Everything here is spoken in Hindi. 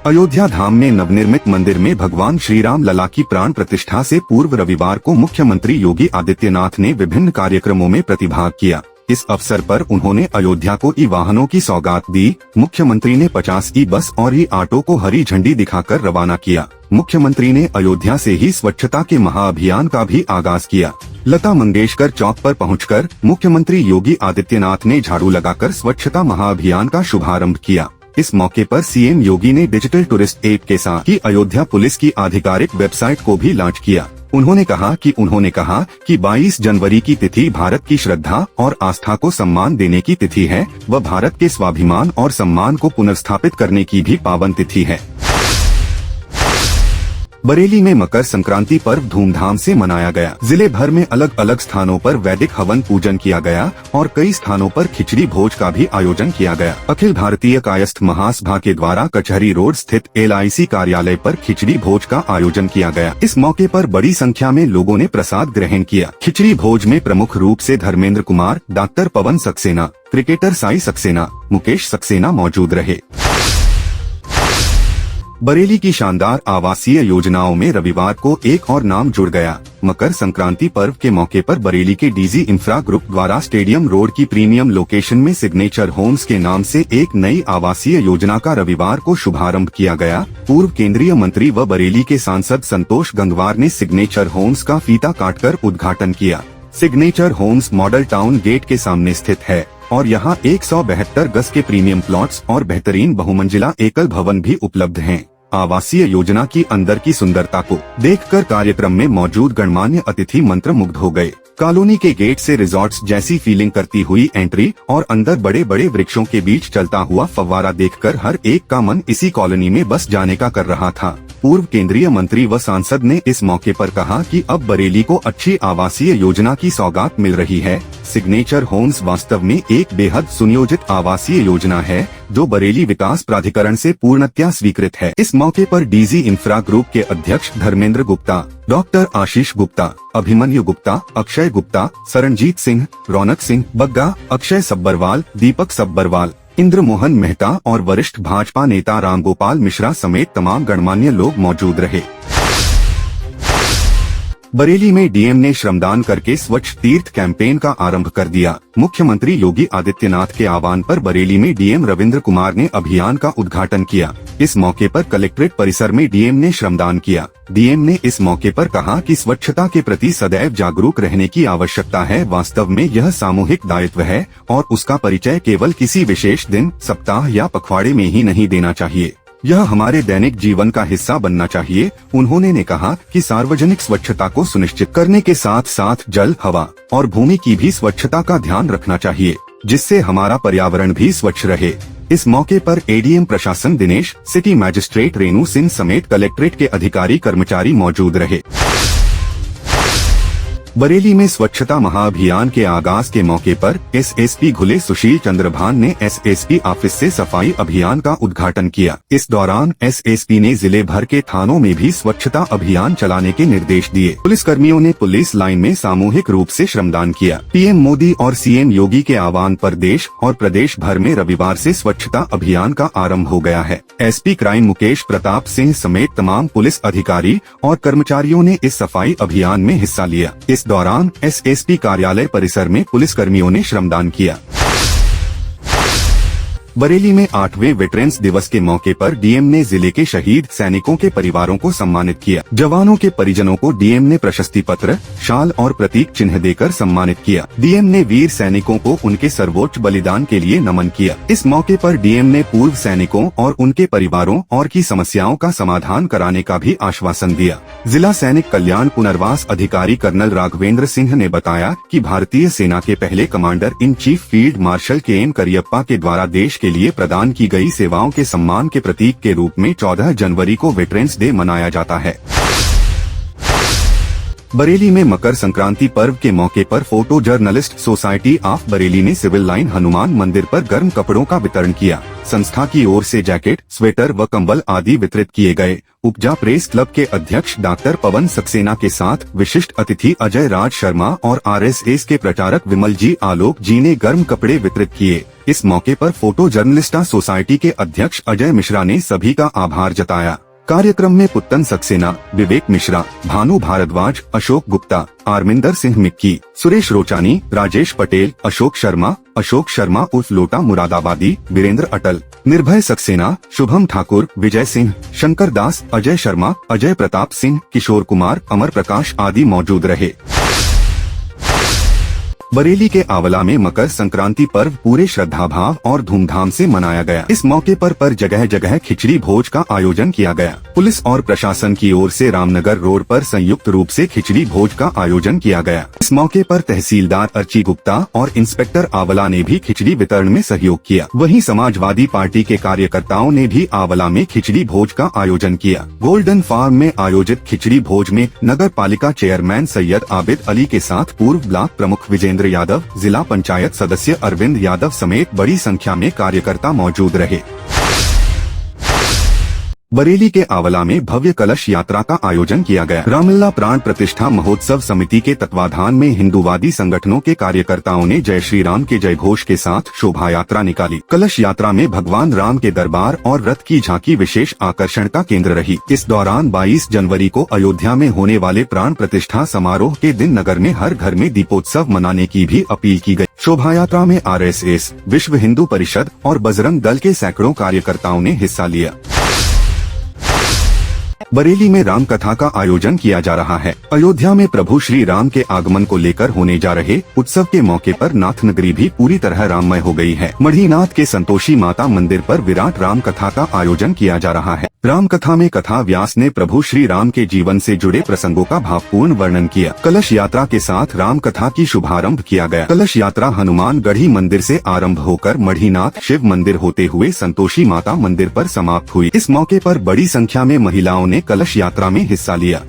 अयोध्या धाम में नवनिर्मित मंदिर में भगवान श्री राम लला की प्राण प्रतिष्ठा से पूर्व रविवार को मुख्यमंत्री योगी आदित्यनाथ ने विभिन्न कार्यक्रमों में प्रतिभाग किया। इस अवसर पर उन्होंने अयोध्या को ई वाहनों की सौगात दी। मुख्यमंत्री ने 50 ई बस और ई ऑटो को हरी झंडी दिखाकर रवाना किया। मुख्यमंत्री ने अयोध्या से ही स्वच्छता के महाअभियान का भी आगाज किया। लता मंगेशकर चौक पर पहुंचकर मुख्यमंत्री योगी आदित्यनाथ ने झाड़ू लगाकर स्वच्छता महाअभियान का शुभारंभ किया। इस मौके पर सीएम योगी ने डिजिटल टूरिस्ट ऐप के साथ ही अयोध्या पुलिस की आधिकारिक वेबसाइट को भी लॉन्च किया। उन्होंने कहा कि 22 जनवरी की तिथि भारत की श्रद्धा और आस्था को सम्मान देने की तिथि है। वह भारत के स्वाभिमान और सम्मान को पुनर्स्थापित करने की भी पावन तिथि है। बरेली में मकर संक्रांति पर्व धूमधाम से मनाया गया। जिले भर में अलग अलग स्थानों पर वैदिक हवन पूजन किया गया और कई स्थानों पर खिचड़ी भोज का भी आयोजन किया गया। अखिल भारतीय कायस्थ महासभा के द्वारा कचहरी रोड स्थित LIC कार्यालय पर खिचड़ी भोज का आयोजन किया गया। इस मौके पर बड़ी संख्या में लोगों ने प्रसाद ग्रहण किया। खिचड़ी भोज में प्रमुख रूप से धर्मेंद्र कुमार, डॉक्टर पवन सक्सेना, क्रिकेटर साई सक्सेना, मुकेश सक्सेना मौजूद रहे। बरेली की शानदार आवासीय योजनाओं में रविवार को एक और नाम जुड़ गया। मकर संक्रांति पर्व के मौके पर बरेली के डीजी इंफ्रा ग्रुप द्वारा स्टेडियम रोड की प्रीमियम लोकेशन में सिग्नेचर होम्स के नाम से एक नई आवासीय योजना का रविवार को शुभारंभ किया गया। पूर्व केंद्रीय मंत्री व बरेली के सांसद संतोष गंगवार ने सिग्नेचर होम्स का फीता काटकर उद्घाटन किया। Signature homes model town gate के सामने स्थित है और यहाँ 172 गज के प्रीमियम प्लॉट्स और बेहतरीन बहुमंजिला एकल भवन भी उपलब्ध हैं। आवासीय योजना की अंदर की सुंदरता को देखकर कार्यक्रम में मौजूद गणमान्य अतिथि मंत्रमुग्ध हो गए। कॉलोनी के गेट से रिजॉर्ट्स जैसी फीलिंग करती हुई एंट्री और अंदर बड़े बड़े वृक्षों के बीच चलता हुआ फव्वारा देखकर हर एक का मन इसी कॉलोनी में बस जाने का कर रहा था। पूर्व केंद्रीय मंत्री व सांसद ने इस मौके पर कहा कि अब बरेली को अच्छी आवासीय योजना की सौगात मिल रही है। सिग्नेचर होम्स वास्तव में एक बेहद सुनियोजित आवासीय योजना है जो बरेली विकास प्राधिकरण से पूर्णतया स्वीकृत है। इस मौके पर डीजी इंफ्रा ग्रुप के अध्यक्ष धर्मेंद्र गुप्ता, डॉक्टर आशीष गुप्ता, अभिमन्यु गुप्ता, अक्षय गुप्ता, शरणजीत सिंह, रौनक सिंह बग्गा, अक्षय सब्बरवाल, दीपक सब्बरवाल, इंद्र मोहन मेहता और वरिष्ठ भाजपा नेता रामगोपाल मिश्रा समेत तमाम गणमान्य लोग मौजूद रहे। बरेली में डीएम ने श्रमदान करके स्वच्छ तीर्थ कैंपेन का आरंभ कर दिया। मुख्यमंत्री योगी आदित्यनाथ के आह्वान पर बरेली में डीएम रविंद्र कुमार ने अभियान का उद्घाटन किया। इस मौके पर कलेक्ट्रेट परिसर में डीएम ने श्रमदान किया। डीएम ने इस मौके पर कहा कि स्वच्छता के प्रति सदैव जागरूक रहने की आवश्यकता है। वास्तव में यह सामूहिक दायित्व है और उसका परिचय केवल किसी विशेष दिन, सप्ताह या पखवाड़े में ही नहीं देना चाहिए। यह हमारे दैनिक जीवन का हिस्सा बनना चाहिए। उन्होंने कहा कि सार्वजनिक स्वच्छता को सुनिश्चित करने के साथ साथ जल, हवा और भूमि की भी स्वच्छता का ध्यान रखना चाहिए, जिससे हमारा पर्यावरण भी स्वच्छ रहे। इस मौके पर एडीएम प्रशासन दिनेश, सिटी मैजिस्ट्रेट रेणु सिंह समेत कलेक्ट्रेट के अधिकारी कर्मचारी मौजूद रहे। बरेली में स्वच्छता महाअभियान के आगाज के मौके पर एसएसपी घुले सुशील चंद्रभान ने एसएसपी ऑफिस से सफाई अभियान का उद्घाटन किया। इस दौरान एसएसपी ने जिले भर के थानों में भी स्वच्छता अभियान चलाने के निर्देश दिए। पुलिस कर्मियों ने पुलिस लाइन में सामूहिक रूप से श्रमदान किया। पीएम मोदी और सीएम योगी के आह्वान पर देश और प्रदेश भर में रविवार से स्वच्छता अभियान का आरंभ हो गया है। एसपी क्राइम मुकेश प्रताप सिंह समेत तमाम पुलिस अधिकारी और कर्मचारियों ने इस सफाई अभियान में हिस्सा लिया। इस दौरान एसएसपी कार्यालय परिसर में पुलिस कर्मियों ने श्रमदान किया। बरेली में 8वें वेटरन्स दिवस के मौके पर डीएम ने जिले के शहीद सैनिकों के परिवारों को सम्मानित किया। जवानों के परिजनों को डीएम ने प्रशस्ति पत्र, शाल और प्रतीक चिन्ह देकर सम्मानित किया। डीएम ने वीर सैनिकों को उनके सर्वोच्च बलिदान के लिए नमन किया। इस मौके पर डीएम ने पूर्व सैनिकों और उनके परिवारों और की समस्याओं का समाधान कराने का भी आश्वासन दिया। जिला सैनिक कल्याण पुनर्वास अधिकारी कर्नल राघवेंद्र सिंह ने बताया कि भारतीय सेना के पहले commander in chief field marshal KM Cariappa के द्वारा देश के लिए प्रदान की गई सेवाओं के सम्मान के प्रतीक के रूप में 14 जनवरी को वेटरन्स डे मनाया जाता है। बरेली में मकर संक्रांति पर्व के मौके पर photo journalist society of Bareilly ने सिविल लाइन हनुमान मंदिर पर गर्म कपड़ों का वितरण किया। संस्था की ओर से जैकेट, स्वेटर व कंबल आदि वितरित किए गए। उपजा प्रेस क्लब के अध्यक्ष डॉक्टर पवन सक्सेना के साथ विशिष्ट अतिथि अजय राज शर्मा और RSS के प्रचारक विमल जी आलोक जी ने गर्म कपड़े वितरित किए। इस मौके पर फोटो जर्नलिस्टा सोसाइटी के अध्यक्ष अजय मिश्रा ने सभी का आभार जताया। कार्यक्रम में पुत्तन सक्सेना, विवेक मिश्रा, भानु भारद्वाज, अशोक गुप्ता, आरमिंदर सिंह मिक्की, सुरेश रोचानी, राजेश पटेल, अशोक शर्मा उर्फ लोटा मुरादाबादी, वीरेंद्र अटल, निर्भय सक्सेना, शुभम ठाकुर, विजय सिंह, शंकर दास, अजय शर्मा, अजय प्रताप सिंह, किशोर कुमार, अमर प्रकाश आदि मौजूद रहे। बरेली के आंवला में मकर संक्रांति पर्व पूरे श्रद्धाभाव और धूमधाम से मनाया गया। इस मौके पर जगह जगह खिचड़ी भोज का आयोजन किया गया। पुलिस और प्रशासन की ओर से रामनगर रोड पर संयुक्त रूप से खिचड़ी भोज का आयोजन किया गया। इस मौके पर तहसीलदार अर्ची गुप्ता और इंस्पेक्टर आंवला ने भी खिचड़ी वितरण में सहयोग किया। वहीं समाजवादी पार्टी के कार्यकर्ताओं ने भी आंवला में खिचड़ी भोज का आयोजन किया। गोल्डन फार्म में आयोजित खिचड़ी भोज में नगर पालिका चेयरमैन सैयद आबिद अली के साथ पूर्व ब्लॉक प्रमुख विजेंद्र यादव, जिला पंचायत सदस्य अरविंद यादव समेत बड़ी संख्या में कार्यकर्ता मौजूद रहे। बरेली के आंवला में भव्य कलश यात्रा का आयोजन किया गया। रामलला प्राण प्रतिष्ठा महोत्सव समिति के तत्वाधान में हिंदूवादी संगठनों के कार्यकर्ताओं ने जय श्री राम के जयघोष के साथ शोभा यात्रा निकाली। कलश यात्रा में भगवान राम के दरबार और रथ की झांकी विशेष आकर्षण का केंद्र रही। इस दौरान 22 जनवरी को अयोध्या में होने वाले प्राण प्रतिष्ठा समारोह के दिन नगर में हर घर में दीपोत्सव मनाने की भी अपील की गई। शोभा यात्रा में RSS, विश्व हिंदू परिषद और बजरंग दल के सैकड़ों कार्यकर्ताओं ने हिस्सा लिया। बरेली में राम कथा का आयोजन किया जा रहा है। अयोध्या में प्रभु श्री राम के आगमन को लेकर होने जा रहे उत्सव के मौके पर नाथ नगरी भी पूरी तरह राममय हो गई है। मढ़ीनाथ के संतोषी माता मंदिर पर विराट राम कथा का आयोजन किया जा रहा है। राम कथा में कथा व्यास ने प्रभु श्री राम के जीवन से जुड़े प्रसंगों का भावपूर्ण वर्णन किया। कलश यात्रा के साथ राम कथा की शुभारंभ किया गया। कलश यात्रा हनुमान गढ़ी मंदिर से आरंभ होकर मढ़ीनाथ शिव मंदिर होते हुए संतोषी माता मंदिर पर समाप्त हुई। इस मौके पर बड़ी संख्या में महिलाओं ने कलश यात्रा में हिस्सा लिया।